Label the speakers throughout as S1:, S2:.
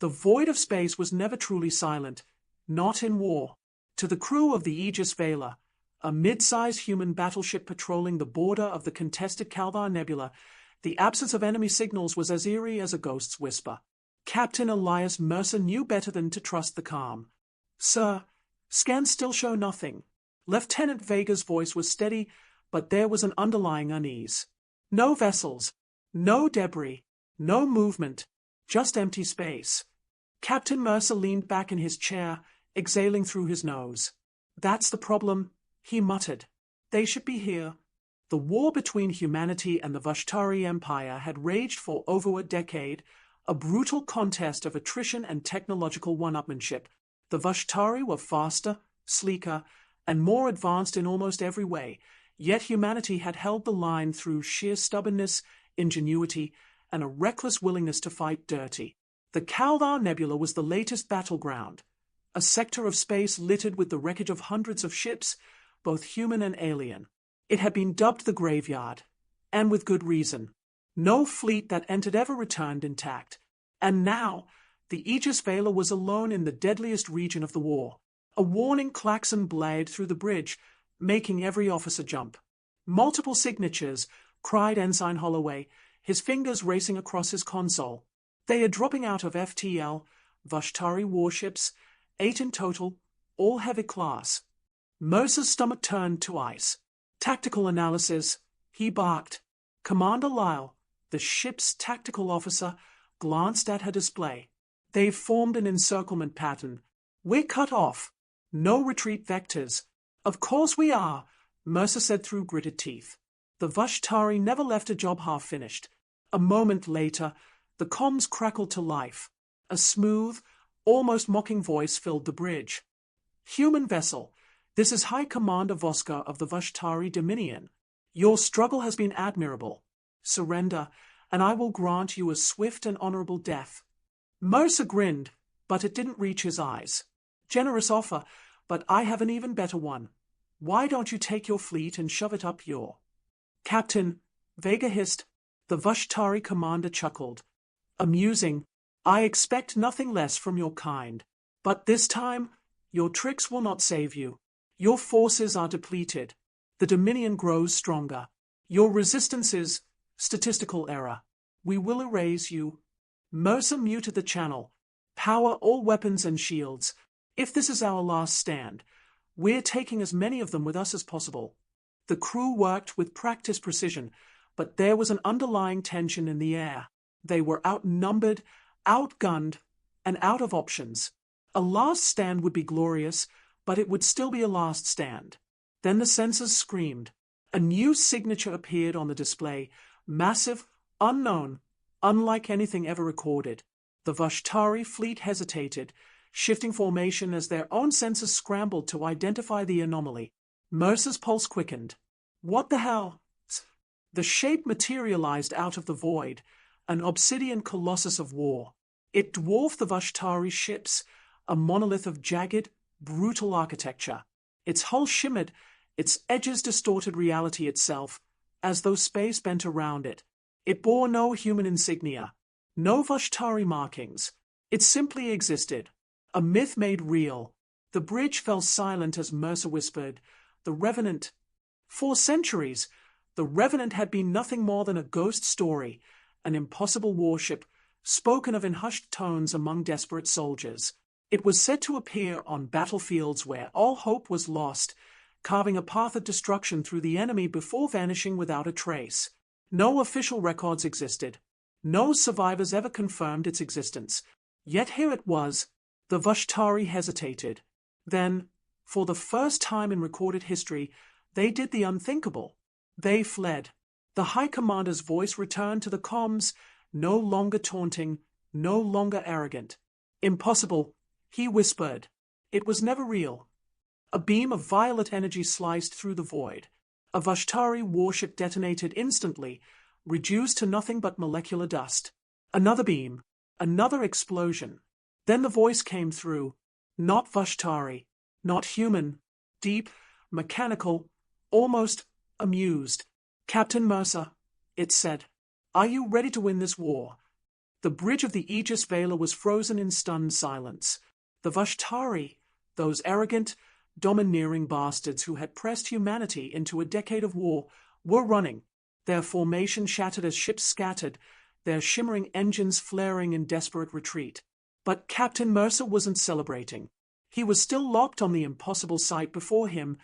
S1: The void of space was never truly silent, not in war. To the crew of the Aegis Vela, a mid-sized human battleship patrolling the border of the contested Kaldar Nebula, the absence of enemy signals was as eerie as a ghost's whisper. Captain Elias Mercer knew better than to trust the calm. "Sir, scans still show nothing." Lieutenant Vega's voice was steady, but there was an underlying unease. "No vessels, no debris, no movement, just empty space." Captain Mercer leaned back in his chair, exhaling through his nose. "That's the problem," he muttered. "They should be here." The war between humanity and the Vashtari Empire had raged for over a decade, a brutal contest of attrition and technological one-upmanship. The Vashtari were faster, sleeker, and more advanced in almost every way, yet humanity had held the line through sheer stubbornness, ingenuity, and a reckless willingness to fight dirty. The Kaldar Nebula was the latest battleground, a sector of space littered with the wreckage of hundreds of ships, both human and alien. It had been dubbed the graveyard, and with good reason. No fleet that entered ever returned intact. And now, the Aegis Vela was alone in the deadliest region of the war. A warning klaxon blared through the bridge, making every officer jump. "Multiple signatures," cried Ensign Holloway, his fingers racing across his console. "They are dropping out of FTL, Vashtari warships, 8 in total, all heavy class." Mercer's stomach turned to ice. "Tactical analysis," he barked. Commander Lyle, the ship's tactical officer, glanced at her display. "They've formed an encirclement pattern. We're cut off. No retreat vectors." "Of course we are," Mercer said through gritted teeth. The Vashtari never left a job half-finished. A moment later, the comms crackled to life. A smooth, almost mocking voice filled the bridge. "Human vessel, this is High Commander Voska of the Vashtari Dominion. Your struggle has been admirable. Surrender, and I will grant you a swift and honorable death." Mercer grinned, but it didn't reach his eyes. "Generous offer, but I have an even better one. Why don't you take your fleet and shove it up your—" "Captain," Vega hissed. The Vashtari commander chuckled. "Amusing. I expect nothing less from your kind. But this time, your tricks will not save you. Your forces are depleted. The Dominion grows stronger. Your resistance is statistical error. We will erase you." Mercer muted the channel. "Power all weapons and shields. If this is our last stand, we're taking as many of them with us as possible." The crew worked with practiced precision, but there was an underlying tension in the air. They were outnumbered, outgunned, and out of options. A last stand would be glorious, but it would still be a last stand. Then the sensors screamed. A new signature appeared on the display, massive, unknown, unlike anything ever recorded. The Vashtari fleet hesitated, shifting formation as their own sensors scrambled to identify the anomaly. Mercer's pulse quickened. "What the hell?" The shape materialized out of the void, an obsidian colossus of war. It dwarfed the Vashtari ships, a monolith of jagged, brutal architecture. Its hull shimmered, its edges distorted reality itself, as though space bent around it. It bore no human insignia, no Vashtari markings. It simply existed, a myth made real. The bridge fell silent as Mercer whispered, "The Revenant." For centuries, the Revenant had been nothing more than a ghost story, an impossible warship, spoken of in hushed tones among desperate soldiers. It was said to appear on battlefields where all hope was lost, carving a path of destruction through the enemy before vanishing without a trace. No official records existed. No survivors ever confirmed its existence. Yet here it was. The Vashtari hesitated. Then, for the first time in recorded history, they did the unthinkable. They fled. The High Commander's voice returned to the comms, no longer taunting, no longer arrogant. "Impossible," he whispered. "It was never real." A beam of violet energy sliced through the void. A Vashtari warship detonated instantly, reduced to nothing but molecular dust. Another beam, another explosion. Then the voice came through. Not Vashtari, not human, deep, mechanical, almost amused. "Captain Mercer," it said, "are you ready to win this war?" The bridge of the Aegis Vela was frozen in stunned silence. The Vashtari, those arrogant, domineering bastards who had pressed humanity into a decade of war, were running, their formation shattered as ships scattered, their shimmering engines flaring in desperate retreat. But Captain Mercer wasn't celebrating. He was still locked on the impossible sight before him,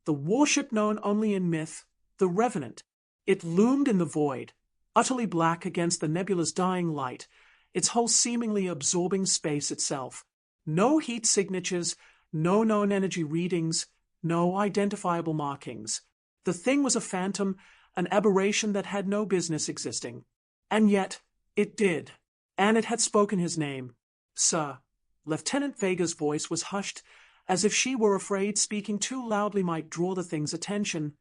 S1: the warship known only in myth, the Revenant. It loomed in the void, utterly black against the nebula's dying light, its hull seemingly absorbing space itself. No heat signatures, no known energy readings, no identifiable markings. The thing was a phantom, an aberration that had no business existing. And yet, it did. And it had spoken his name. Sir. Lieutenant Vega's voice was hushed, as if she were afraid speaking too loudly might draw the thing's attention.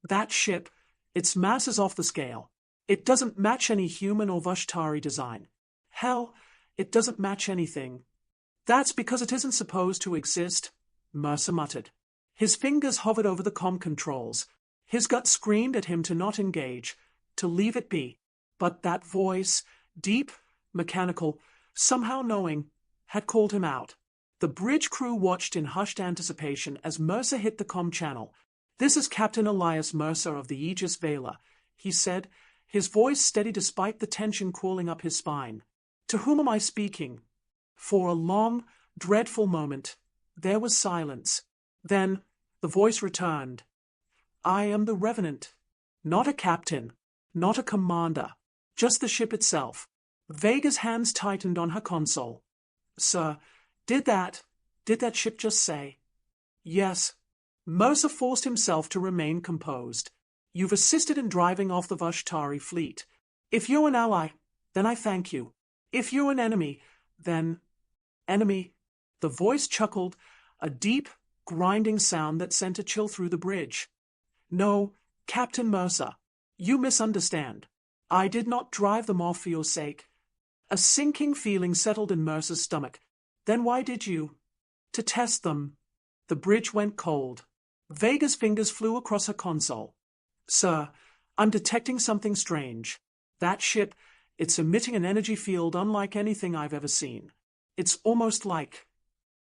S1: That ship, its mass is off the scale. It doesn't match any human or Vashtari design. Hell, it doesn't match anything. That's because it isn't supposed to exist, Mercer muttered. His fingers hovered over the comm controls. His gut screamed at him to not engage, to leave it be. But that voice, deep, mechanical, somehow knowing, had called him out. The bridge crew watched in hushed anticipation as Mercer hit the comm channel. "This is Captain Elias Mercer of the Aegis Vela," he said, his voice steady despite the tension crawling up his spine. "To whom am I speaking?" For a long, dreadful moment, there was silence. Then, the voice returned. "I am the Revenant. Not a captain, not a commander, just the ship itself." Vega's hands tightened on her console. "Sir, did that ship just say?" "Yes." Mercer forced himself to remain composed. "You've assisted in driving off the Vashtari fleet. If you're an ally, then I thank you. If you're an enemy, then—" "Enemy?" The voice chuckled, a deep, grinding sound that sent a chill through the bridge. "No, Captain Mercer, you misunderstand. I did not drive them off for your sake." A sinking feeling settled in Mercer's stomach. "Then why did you?" "To test them." The bridge went cold. Vega's fingers flew across her console. "Sir, I'm detecting something strange. That ship, it's emitting an energy field unlike anything I've ever seen. It's almost like—"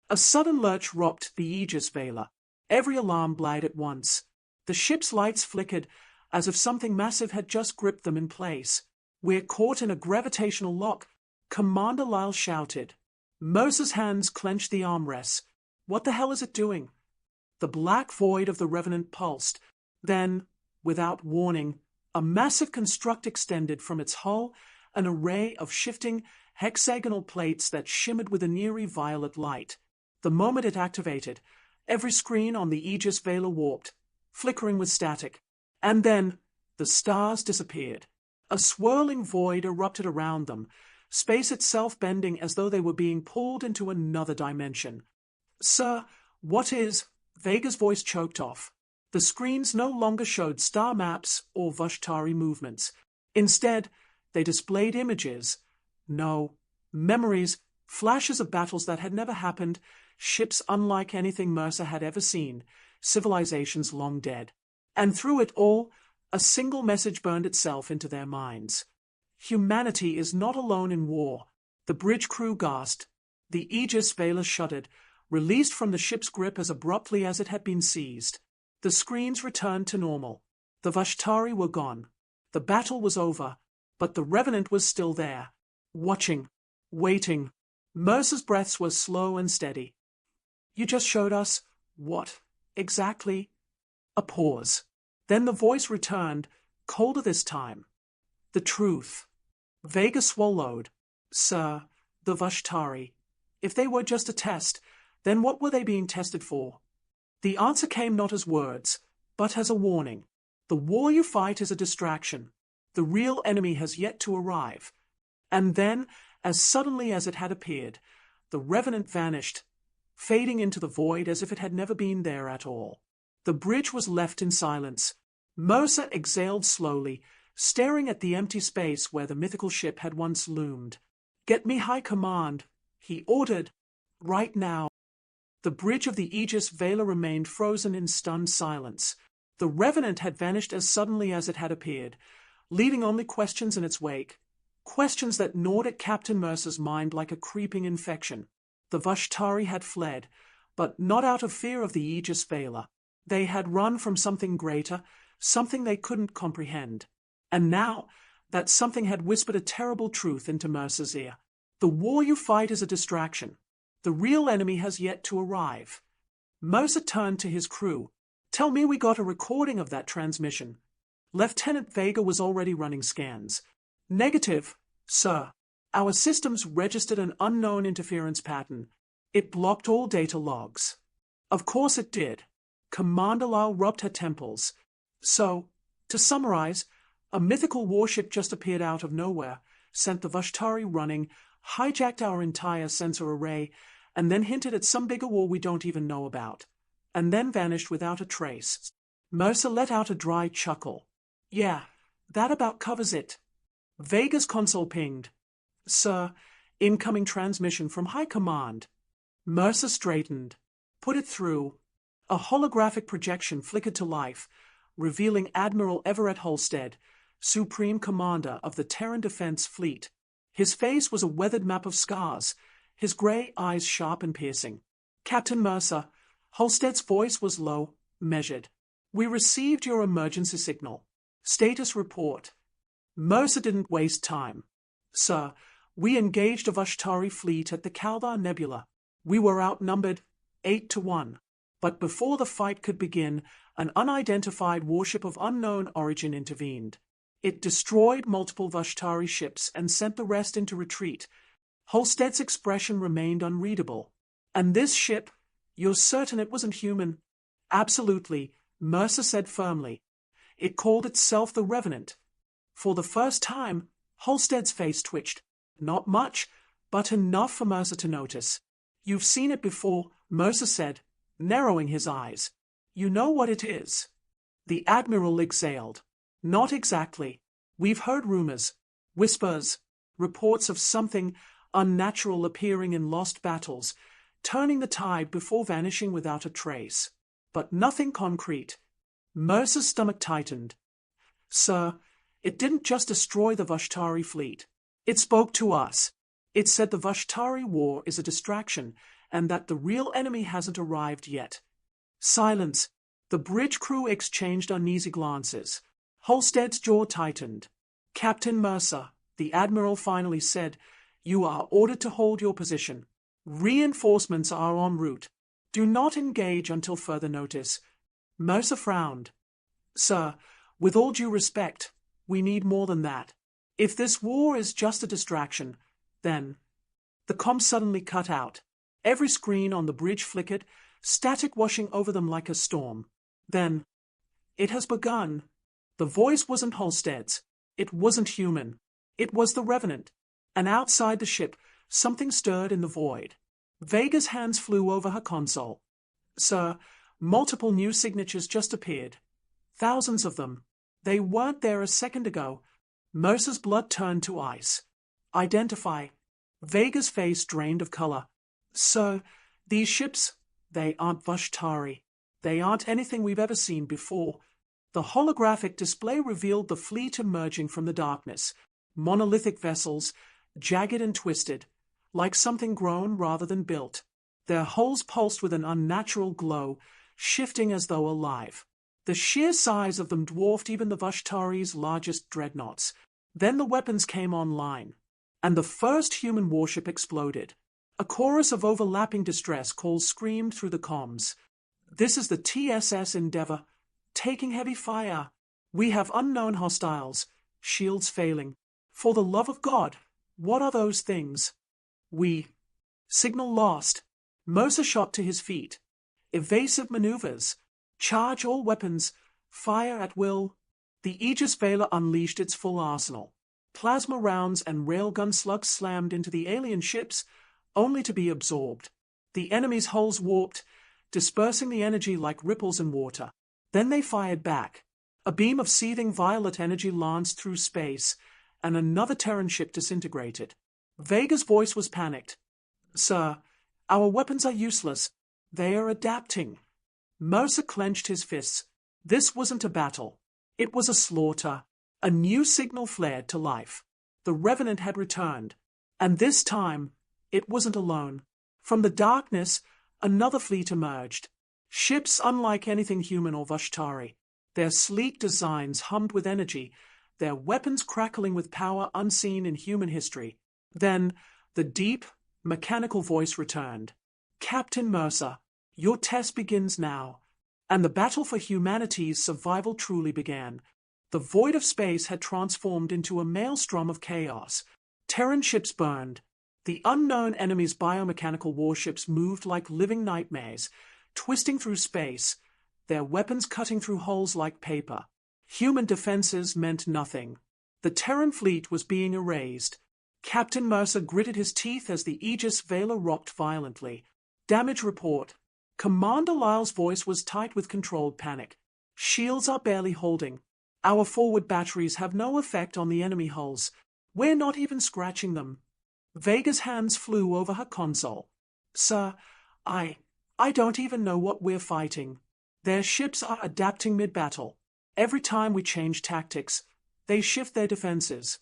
S1: A sudden lurch rocked the Aegis Vela. Every alarm blared at once. The ship's lights flickered, as if something massive had just gripped them in place. "We're caught in a gravitational lock," Commander Lyle shouted. Mercer's hands clenched the armrests. "What the hell is it doing?" The black void of the Revenant pulsed. Then, without warning, a massive construct extended from its hull, an array of shifting, hexagonal plates that shimmered with an eerie violet light. The moment it activated, every screen on the Aegis Vela warped, flickering with static. And then, the stars disappeared. A swirling void erupted around them, space itself bending as though they were being pulled into another dimension. "Sir, what is—" Vega's voice choked off. The screens no longer showed star maps or Vashtari movements. Instead, they displayed images. No, memories, flashes of battles that had never happened, ships unlike anything Mercer had ever seen, civilizations long dead. And through it all, a single message burned itself into their minds. Humanity is not alone in war. The bridge crew gasped. The Aegis Vela shuddered, released from the ship's grip as abruptly as it had been seized. The screens returned to normal. The Vashtari were gone. The battle was over, but the Revenant was still there, watching, waiting. Mercer's breaths were slow and steady. "You just showed us what, exactly?" A pause. Then the voice returned, colder this time. "The truth." Vega swallowed. "Sir, the Vashtari. If they were just a test, then what were they being tested for?" The answer came not as words, but as a warning. "The war you fight is a distraction. The real enemy has yet to arrive." And then, as suddenly as it had appeared, the Revenant vanished, fading into the void as if it had never been there at all. The bridge was left in silence. Mercer exhaled slowly, staring at the empty space where the mythical ship had once loomed. "Get me high command," he ordered, "right now." The bridge of the Aegis Vela remained frozen in stunned silence. The Revenant had vanished as suddenly as it had appeared, leaving only questions in its wake. Questions that gnawed at Captain Mercer's mind like a creeping infection. The Vashtari had fled, but not out of fear of the Aegis Vela. They had run from something greater, something they couldn't comprehend. And now, that something had whispered a terrible truth into Mercer's ear. The war you fight is a distraction. The real enemy has yet to arrive. Mercer turned to his crew. Tell me we got a recording of that transmission. Lieutenant Vega was already running scans. Negative, sir. Our systems registered an unknown interference pattern. It blocked all data logs. Of course it did. Commander Lyle rubbed her temples. So, to summarize, a mythical warship just appeared out of nowhere, sent the Vashtari running, hijacked our entire sensor array, and then hinted at some bigger war we don't even know about, and then vanished without a trace. Mercer let out a dry chuckle. Yeah, that about covers it. Vega's console pinged. Sir, incoming transmission from High Command. Mercer straightened. Put it through. A holographic projection flickered to life, revealing Admiral Everett Halstead, Supreme Commander of the Terran Defense Fleet. His face was a weathered map of scars, his grey eyes sharp and piercing. Captain Mercer, Halstead's voice was low, measured. We received your emergency signal. Status report. Mercer didn't waste time. Sir, we engaged a Vashtari fleet at the Kaldar Nebula. We were outnumbered 8-1. But before the fight could begin, an unidentified warship of unknown origin intervened. It destroyed multiple Vashtari ships and sent the rest into retreat. Halstead's expression remained unreadable. And this ship, you're certain it wasn't human? Absolutely, Mercer said firmly. It called itself the Revenant. For the first time, Halstead's face twitched. Not much, but enough for Mercer to notice. You've seen it before, Mercer said, narrowing his eyes. You know what it is. The Admiral exhaled. Not exactly. We've heard rumors, whispers, reports of something unnatural appearing in lost battles, turning the tide before vanishing without a trace. But nothing concrete. Mercer's stomach tightened. Sir, it didn't just destroy the Vashtari fleet. It spoke to us. It said the Vashtari war is a distraction, and that the real enemy hasn't arrived yet. Silence. The bridge crew exchanged uneasy glances. Halstead's jaw tightened. Captain Mercer, the Admiral finally said, you are ordered to hold your position. Reinforcements are en route. Do not engage until further notice. Mercer frowned. Sir, with all due respect, we need more than that. If this war is just a distraction, then... The comms suddenly cut out. Every screen on the bridge flickered, static washing over them like a storm. Then, it has begun. The voice wasn't Halstead's. It wasn't human. It was the Revenant. And outside the ship, something stirred in the void. Vega's hands flew over her console. Sir, multiple new signatures just appeared. Thousands of them. They weren't there a second ago. Mercer's blood turned to ice. Identify. Vega's face drained of color. Sir, these ships, they aren't Vashtari. They aren't anything we've ever seen before. The holographic display revealed the fleet emerging from the darkness. Monolithic vessels, jagged and twisted, like something grown rather than built. Their hulls pulsed with an unnatural glow, shifting as though alive. The sheer size of them dwarfed even the Vashtari's largest dreadnoughts. Then the weapons came online, and the first human warship exploded. A chorus of overlapping distress calls screamed through the comms. This is the TSS Endeavour, taking heavy fire. We have unknown hostiles, shields failing. For the love of God, what are those things? Signal lost. Mercer shot to his feet. Evasive maneuvers. Charge all weapons. Fire at will. The Aegis Vela unleashed its full arsenal. Plasma rounds and railgun slugs slammed into the alien ships, only to be absorbed. The enemy's hulls warped, dispersing the energy like ripples in water. Then they fired back. A beam of seething violet energy lanced through space, and another Terran ship disintegrated. Vega's voice was panicked. Sir, our weapons are useless. They are adapting. Mercer clenched his fists. This wasn't a battle. It was a slaughter. A new signal flared to life. The Revenant had returned. And this time, it wasn't alone. From the darkness, another fleet emerged. Ships unlike anything human or Vashtari. Their sleek designs hummed with energy, their weapons crackling with power unseen in human history. Then, the deep, mechanical voice returned. Captain Mercer, your test begins now. And the battle for humanity's survival truly began. The void of space had transformed into a maelstrom of chaos. Terran ships burned. The unknown enemy's biomechanical warships moved like living nightmares, twisting through space, their weapons cutting through holes like paper. Human defenses meant nothing. The Terran fleet was being erased. Captain Mercer gritted his teeth as the Aegis Vela rocked violently. Damage report. Commander Lyle's voice was tight with controlled panic. Shields are barely holding. Our forward batteries have no effect on the enemy hulls. We're not even scratching them. Vega's hands flew over her console. Sir, I don't even know what we're fighting. Their ships are adapting mid-battle. Every time we change tactics, they shift their defenses.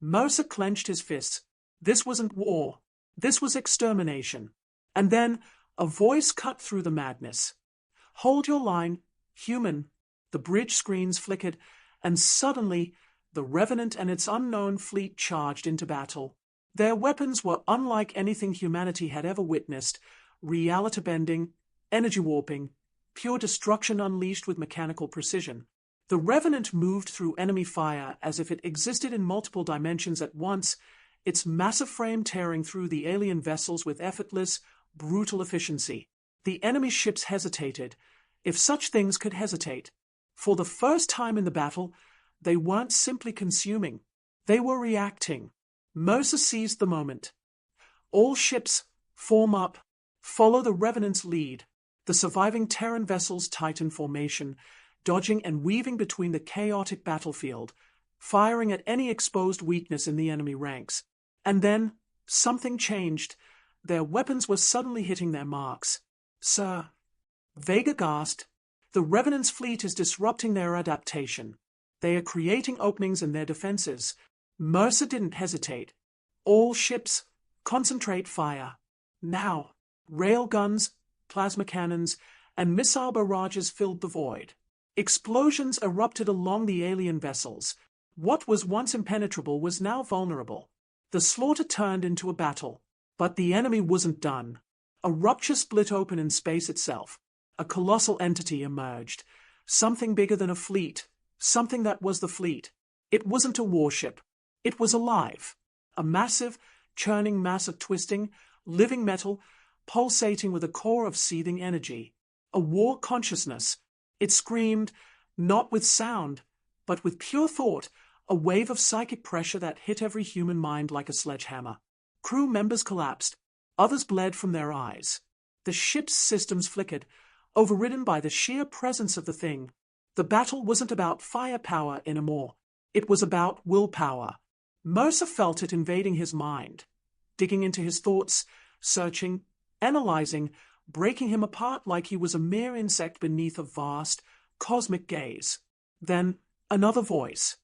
S1: Mercer clenched his fists. This wasn't war. This was extermination. And then, a voice cut through the madness. Hold your line, human. The bridge screens flickered, and suddenly, the Revenant and its unknown fleet charged into battle. Their weapons were unlike anything humanity had ever witnessed. Reality bending, energy warping, pure destruction unleashed with mechanical precision. The Revenant moved through enemy fire as if it existed in multiple dimensions at once, its massive frame tearing through the alien vessels with effortless, brutal efficiency. The enemy ships hesitated, if such things could hesitate. For the first time in the battle, they weren't simply consuming. They were reacting. Mercer seized the moment. All ships, form up, follow the Revenant's lead. The surviving Terran vessels tighten formation, dodging and weaving between the chaotic battlefield, firing at any exposed weakness in the enemy ranks. And then, something changed. Their weapons were suddenly hitting their marks. Sir, Vega gasped. The Revenant's fleet is disrupting their adaptation. They are creating openings in their defenses. Mercer didn't hesitate. All ships, concentrate fire. Now, rail guns, plasma cannons, and missile barrages filled the void. Explosions erupted along the alien vessels. What was once impenetrable was now vulnerable. The slaughter turned into a battle. But the enemy wasn't done. A rupture split open in space itself. A colossal entity emerged. Something bigger than a fleet. Something that was the fleet. It wasn't a warship. It was alive. A massive, churning mass of twisting, living metal, pulsating with a core of seething energy. A war consciousness. It screamed, not with sound, but with pure thought, a wave of psychic pressure that hit every human mind like a sledgehammer. Crew members collapsed. Others bled from their eyes. The ship's systems flickered, overridden by the sheer presence of the thing. The battle wasn't about firepower anymore. It was about willpower. Mercer felt it invading his mind, digging into his thoughts, searching, analyzing, breaking him apart like he was a mere insect beneath a vast, cosmic gaze. Then, another voice.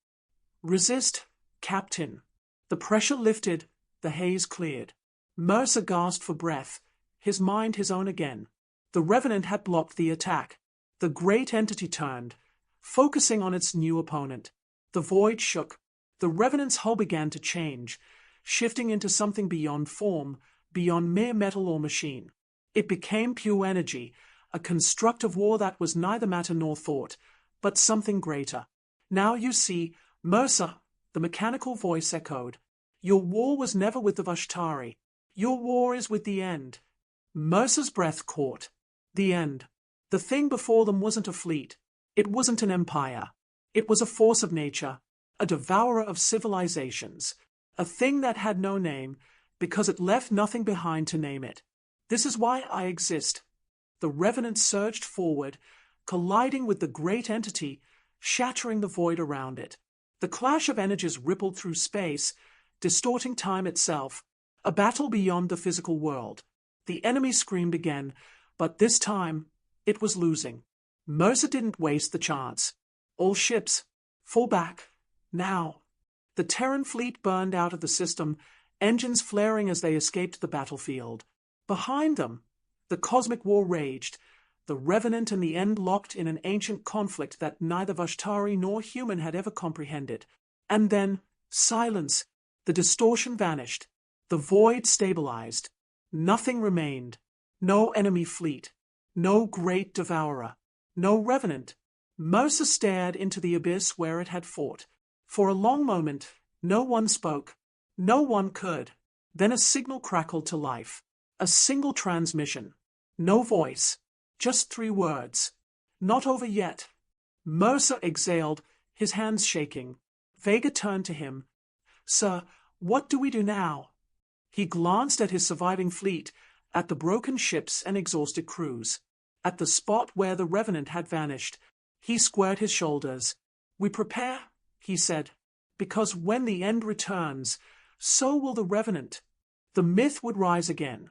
S1: Resist, Captain. The pressure lifted, the haze cleared. Mercer gasped for breath, his mind his own again. The Revenant had blocked the attack. The great entity turned, focusing on its new opponent. The void shook. The Revenant's hull began to change, shifting into something beyond form, beyond mere metal or machine. It became pure energy, a construct of war that was neither matter nor thought, but something greater. Now you see, Mercer, the mechanical voice echoed. Your war was never with the Vashtari. Your war is with the end. Mercer's breath caught. The end. The thing before them wasn't a fleet. It wasn't an empire. It was a force of nature, a devourer of civilizations, a thing that had no name, because it left nothing behind to name it. This is why I exist. The Revenant surged forward, colliding with the great entity, shattering the void around it. The clash of energies rippled through space, distorting time itself, a battle beyond the physical world. The enemy screamed again, but this time, it was losing. Mercer didn't waste the chance. All ships, fall back, now. The Terran fleet burned out of the system, engines flaring as they escaped the battlefield. Behind them, the cosmic war raged, the Revenant and the End locked in an ancient conflict that neither Vashtari nor human had ever comprehended. And then, silence. The distortion vanished. The void stabilized. Nothing remained. No enemy fleet. No great devourer. No Revenant. Mercer stared into the abyss where it had fought. For a long moment, no one spoke. No one could. Then a signal crackled to life. A single transmission. No voice. Just 3 words. Not over yet. Mercer exhaled, his hands shaking. Vega turned to him. Sir, what do we do now? He glanced at his surviving fleet, at the broken ships and exhausted crews. At the spot where the Revenant had vanished, he squared his shoulders. We prepare, he said, because when the End returns, so will the Revenant. The myth would rise again.